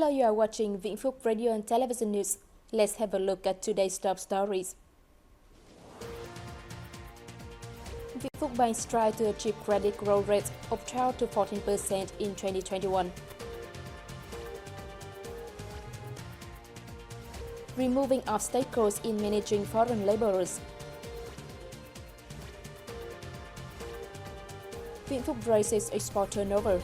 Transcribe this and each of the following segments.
Hello, you are watching Vĩnh Phúc Radio and Television News. Let's have a look at today's top stories. Vĩnh Phúc Bank strives to achieve credit growth rate of 12 to 14% in 2021. Removing obstacles in managing foreign laborers. Vĩnh Phúc raises export turnover.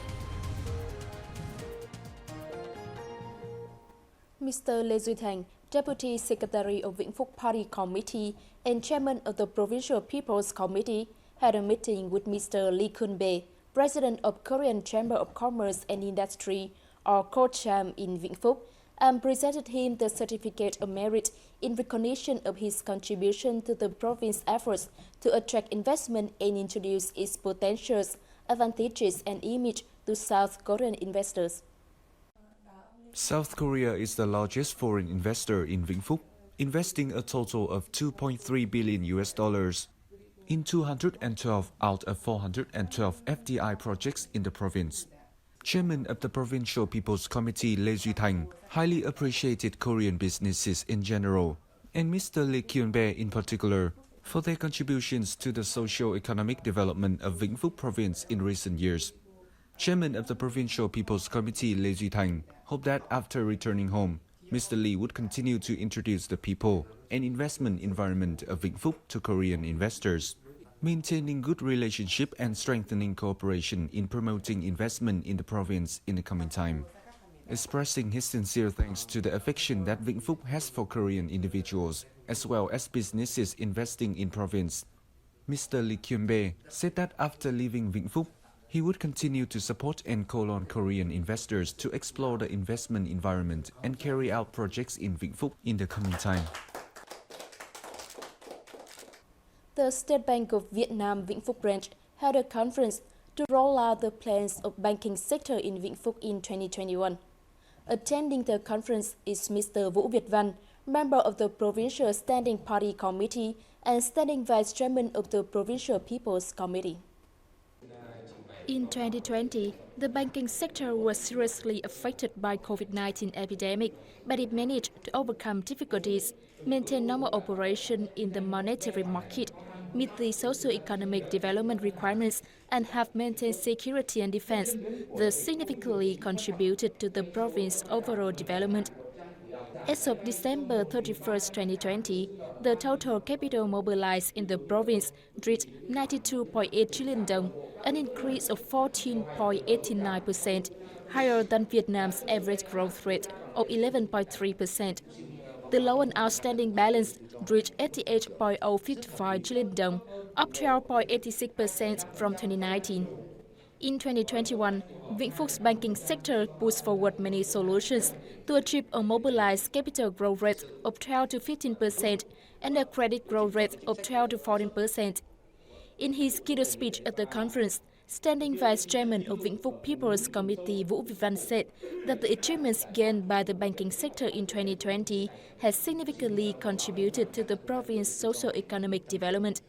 Mr. Lê Duy Thành, Deputy Secretary of Vĩnh Phúc Party Committee and Chairman of the Provincial People's Committee, had a meeting with Mr. Lee Kun-bae, President of Korean Chamber of Commerce and Industry, or KOCHAM, in Vĩnh Phúc, and presented him the Certificate of Merit in recognition of his contribution to the province's efforts to attract investment and introduce its potentials, advantages, and image to South Korean investors. South Korea is the largest foreign investor in Vĩnh Phúc, investing a total of $2.3 billion in 212 out of 412 FDI projects in the province. Chairman of the Provincial People's Committee Lê Duy Thành highly appreciated Korean businesses in general, and Mr. Lee Kun-bae in particular, for their contributions to the socio-economic development of Vĩnh Phúc province in recent years. Chairman of the Provincial People's Committee Lê Duy Thành hoped that after returning home, Mr. Lee would continue to introduce the people and investment environment of Vĩnh Phúc to Korean investors, maintaining good relationship and strengthening cooperation in promoting investment in the province in the coming time. Expressing his sincere thanks to the affection that Vĩnh Phúc has for Korean individuals, as well as businesses investing in province, Mr. Lee Kun-bae said that after leaving Vĩnh Phúc, he would continue to support and call on Korean investors to explore the investment environment and carry out projects in Vĩnh Phúc in the coming time. The State Bank of Vietnam Vĩnh Phúc branch held a conference to roll out the plans of banking sector in Vĩnh Phúc in 2021. Attending the conference is Mr. Vũ Việt Văn, member of the Provincial Standing Party Committee and Standing Vice Chairman of the Provincial People's Committee. In 2020, the banking sector was seriously affected by COVID-19 epidemic, but it managed to overcome difficulties, maintain normal operation in the monetary market, meet the socio-economic development requirements, and have maintained security and defense, thus significantly contributed to the province's overall development. As of December 31, 2020, the total capital mobilized in the province reached 92.8 trillion dong, an increase of 14.89%, higher than Vietnam's average growth rate of 11.3%. The loan and outstanding balance reached 88.055 trillion dong, up 12.86% from 2019. In 2021, Vĩnh Phúc banking sector pushed forward many solutions to achieve a mobilized capital growth rate of 12 to 15% and a credit growth rate of 12 to 14%. In his keynote speech at the conference, Standing Vice Chairman of Vĩnh Phúc People's Committee Vũ Việt Văn said that the achievements gained by the banking sector in 2020 has significantly contributed to the province's socio-economic development.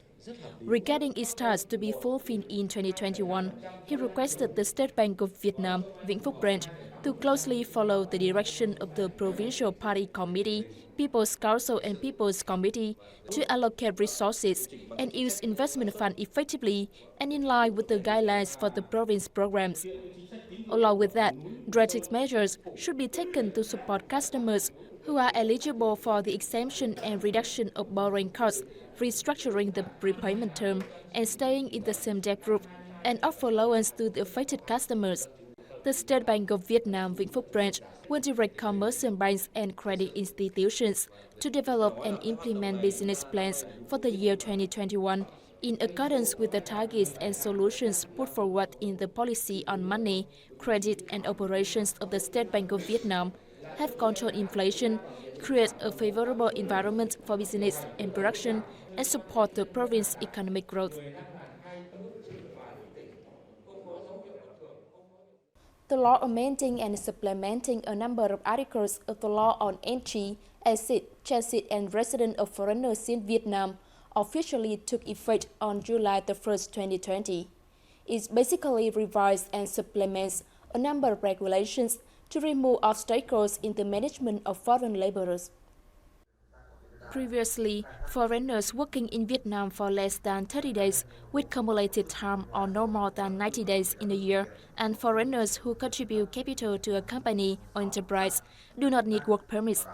Regarding its tasks to be fulfilled in 2021, he requested the State Bank of Vietnam Vĩnh Phúc branch to closely follow the direction of the Provincial Party Committee, People's Council and People's Committee to allocate resources and use investment fund effectively and in line with the guidelines for the province programs. Along with that, drastic measures should be taken to support customers who are eligible for the exemption and reduction of borrowing costs, restructuring the repayment term and staying in the same debt group, and offer loans to the affected customers. The State Bank of Vietnam Vĩnh Phúc branch will direct commercial banks and credit institutions to develop and implement business plans for the year 2021 in accordance with the targets and solutions put forward in the policy on money, credit and operations of the State Bank of Vietnam, have controlled inflation, create a favorable environment for business and production, and support the province's economic growth. The law amending and supplementing a number of articles of the law on entry, exit, transit and residence of foreigners in Vietnam officially took effect on July 1, 2020. It basically revised and supplements a number of regulations to remove obstacles in the management of foreign laborers. Previously, foreigners working in Vietnam for less than 30 days with cumulated time or no more than 90 days in a year, and foreigners who contribute capital to a company or enterprise do not need work permits.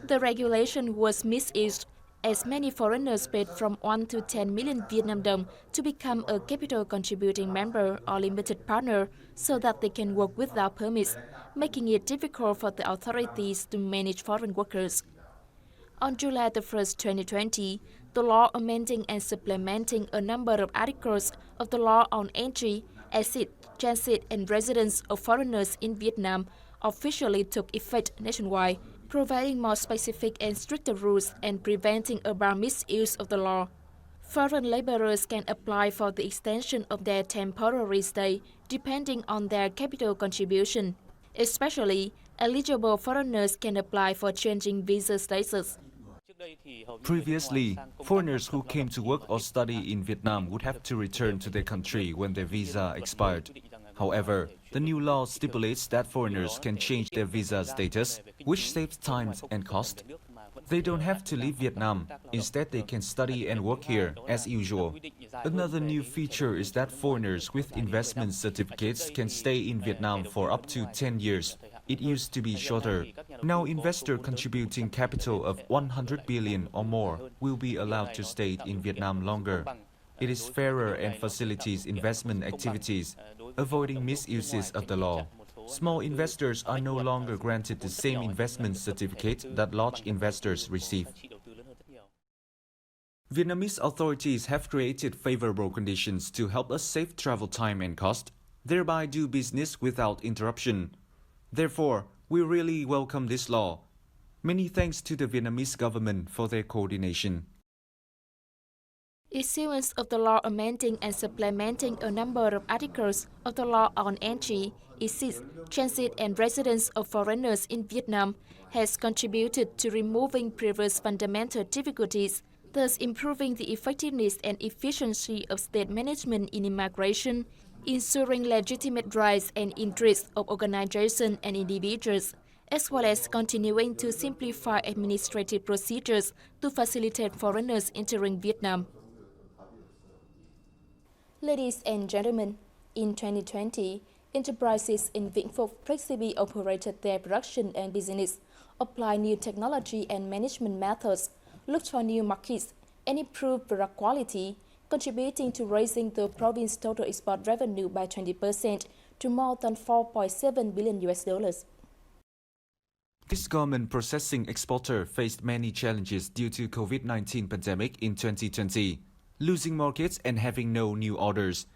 The regulation was misused as many foreigners paid from 1 to 10 million Vietnam dong to become a capital contributing member or limited partner so that they can work without permits, making it difficult for the authorities to manage foreign workers. On July 1st, 2020, the law amending and supplementing a number of articles of the law on entry, exit, transit and residence of foreigners in Vietnam officially took effect nationwide, providing more specific and stricter rules and preventing about misuse of the law. Foreign laborers can apply for the extension of their temporary stay depending on their capital contribution. Especially, eligible foreigners can apply for changing visa status. Previously, foreigners who came to work or study in Vietnam would have to return to their country when their visa expired. However, the new law stipulates that foreigners can change their visa status, which saves time and cost. They don't have to leave Vietnam. Instead, they can study and work here as usual. Another new feature is that foreigners with investment certificates can stay in Vietnam for up to 10 years. It used to be shorter. Now, investors contributing capital of 100 billion or more will be allowed to stay in Vietnam longer. It is fairer and facilitates investment activities, avoiding misuses of the law. Small investors are no longer granted the same investment certificate that large investors receive. Vietnamese authorities have created favorable conditions to help us save travel time and cost, thereby do business without interruption. Therefore, we really welcome this law. Many thanks to the Vietnamese government for their coordination. Issuance of the law amending and supplementing a number of articles of the law on entry, exit, transit and residence of foreigners in Vietnam has contributed to removing previous fundamental difficulties, thus improving the effectiveness and efficiency of state management in immigration, ensuring legitimate rights and interests of organizations and individuals, as well as continuing to simplify administrative procedures to facilitate foreigners entering Vietnam. Ladies and gentlemen, in 2020, enterprises in Vĩnh Phúc flexibly operated their production and business, applied new technology and management methods, looked for new markets, and improved product quality, contributing to raising the province's total export revenue by 20% to more than $4.7 billion. This garment processing exporter faced many challenges due to COVID-19 pandemic in 2020, losing markets and having no new orders.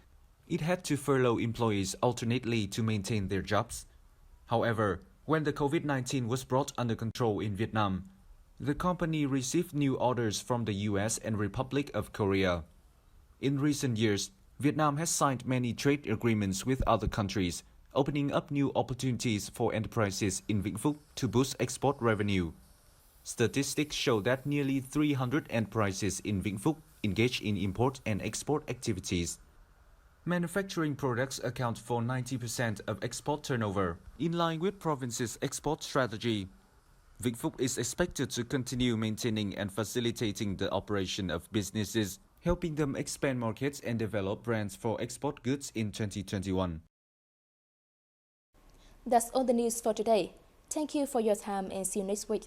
It had to furlough employees alternately to maintain their jobs. However, when the COVID-19 was brought under control in Vietnam, the company received new orders from the US and Republic of Korea. In recent years, Vietnam has signed many trade agreements with other countries, opening up new opportunities for enterprises in Vĩnh Phúc to boost export revenue. Statistics show that nearly 300 enterprises in Vĩnh Phúc engage in import and export activities. Manufacturing products account for 90% of export turnover, in line with province's export strategy. Vĩnh Phúc is expected to continue maintaining and facilitating the operation of businesses, helping them expand markets and develop brands for export goods in 2021. That's all the news for today. Thank you for your time and see you next week.